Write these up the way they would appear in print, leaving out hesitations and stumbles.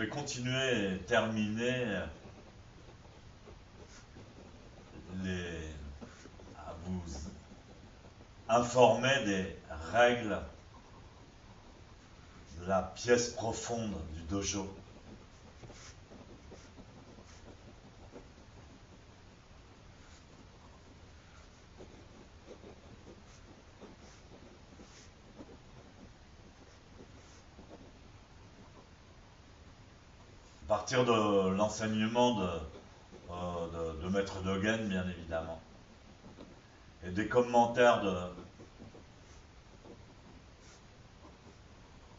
vais continuer et terminer à vous informer des règles de la pièce profonde du dojo. À partir de l'enseignement de Maître Dogen, bien évidemment, et des commentaires de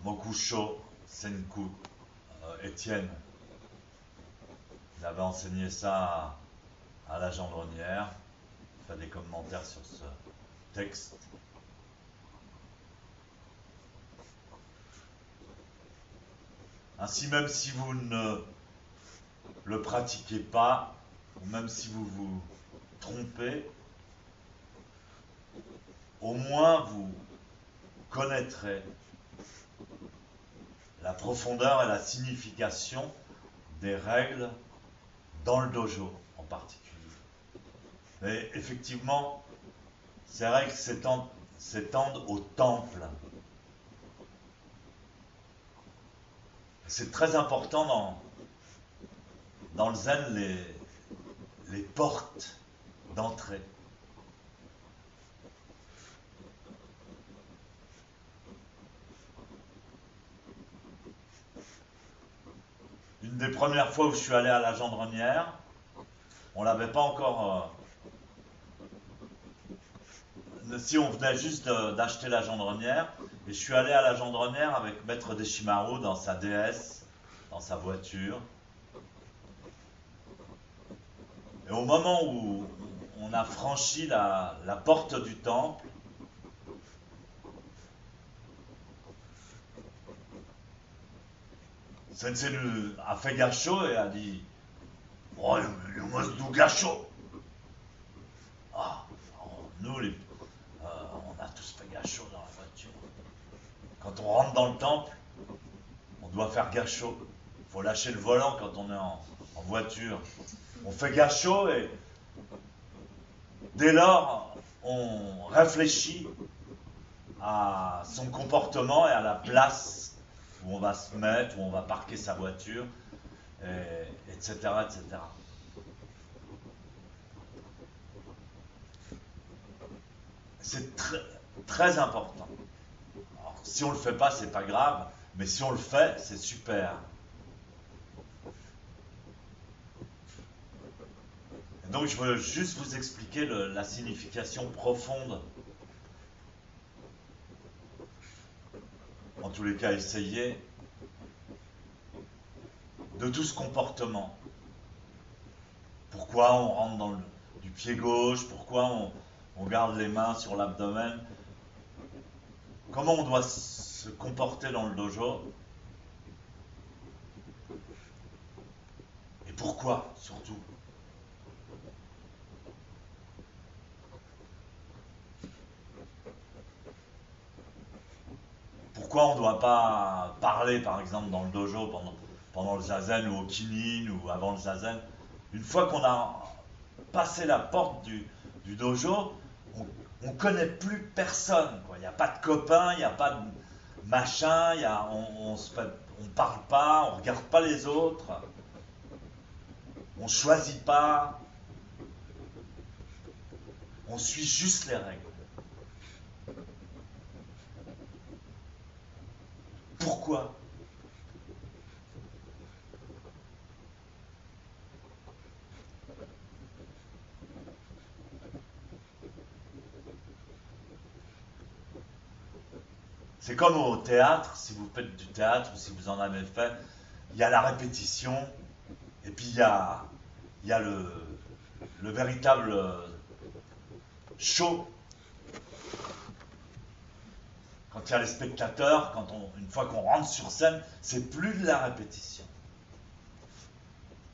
Mokusho Senku, Étienne. Il avait enseigné ça à la Gendronnière, il fait des commentaires sur ce texte. Ainsi, même si vous ne le pratiquez pas, ou même si vous vous trompez, au moins vous connaîtrez la profondeur et la signification des règles dans le dojo en particulier. Mais effectivement, ces règles s'étendent au temple. C'est très important dans le zen, les portes d'entrée. Une des premières fois où je suis allé à la Gendronnière, on l'avait pas encore. Si on venait juste d'acheter la Gendronnière, et je suis allé à la Gendronnière avec Maître Deshimaru dans sa DS, dans sa voiture. Et au moment où on a franchi la porte du temple, Sensei a fait gacho et a dit "Oh, you must do gacho." Ah, nous, on a tous fait gacho dans la voiture. Quand on rentre dans le temple, on doit faire gacho. Il faut lâcher le volant quand on est en voiture. On fait gacho et dès lors, on réfléchit à son comportement et à la place où on va se mettre, où on va parquer sa voiture, etc., etc. C'est très important. Alors, si on le fait pas, c'est pas grave, mais si on le fait, c'est super. Et donc, je veux juste vous expliquer la signification profonde. En tous les cas, essayer de tout ce comportement. Pourquoi on rentre du pied gauche, pourquoi on garde les mains sur l'abdomen, comment on doit se comporter dans le dojo, et pourquoi surtout. Pourquoi on ne doit pas parler, par exemple, dans le dojo pendant le zazen ou au kinin ou avant le zazen. Une fois qu'on a passé la porte du dojo, on ne connaît plus personne. Il n'y a pas de copains, il n'y a pas de machin, on parle pas, on regarde pas les autres, on choisit pas, on suit juste les règles. Pourquoi? C'est comme au théâtre, si vous faites du théâtre ou si vous en avez fait, il y a la répétition et puis il y a le véritable show. Quand il y a les spectateurs, une fois qu'on rentre sur scène, c'est plus de la répétition.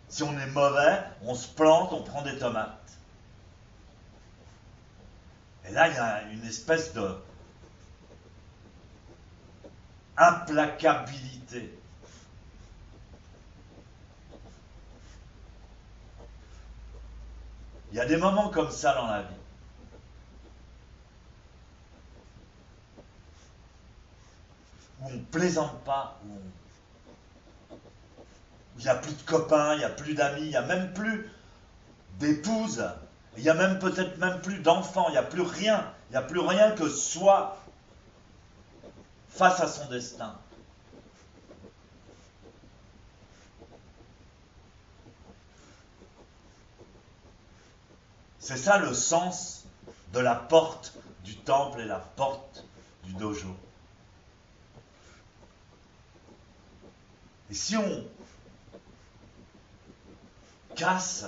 Si on est mauvais, on se plante, on prend des tomates. Et là, il y a une espèce de implacabilité. Il y a des moments comme ça dans la vie. Où on ne plaisante pas, où il n'y a plus de copains, il n'y a plus d'amis, il n'y a même plus d'épouse, il n'y a même peut-être même plus d'enfants, il n'y a plus rien. Il n'y a plus rien que soi face à son destin. C'est ça le sens de la porte du temple et la porte du dojo. Et si on casse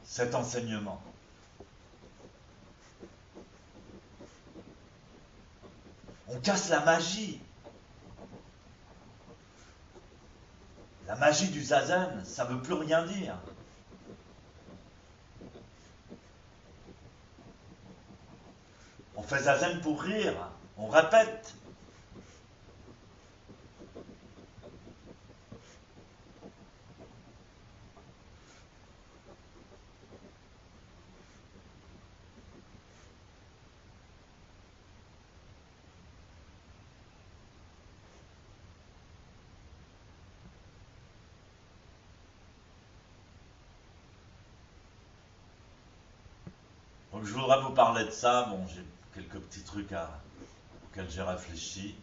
cet enseignement, on casse la magie. La magie du zazen, ça ne veut plus rien dire. On fait zazen pour rire, on répète. Donc je voudrais vous parler de ça. Bon, j'ai quelques petits trucs auxquels j'ai réfléchi.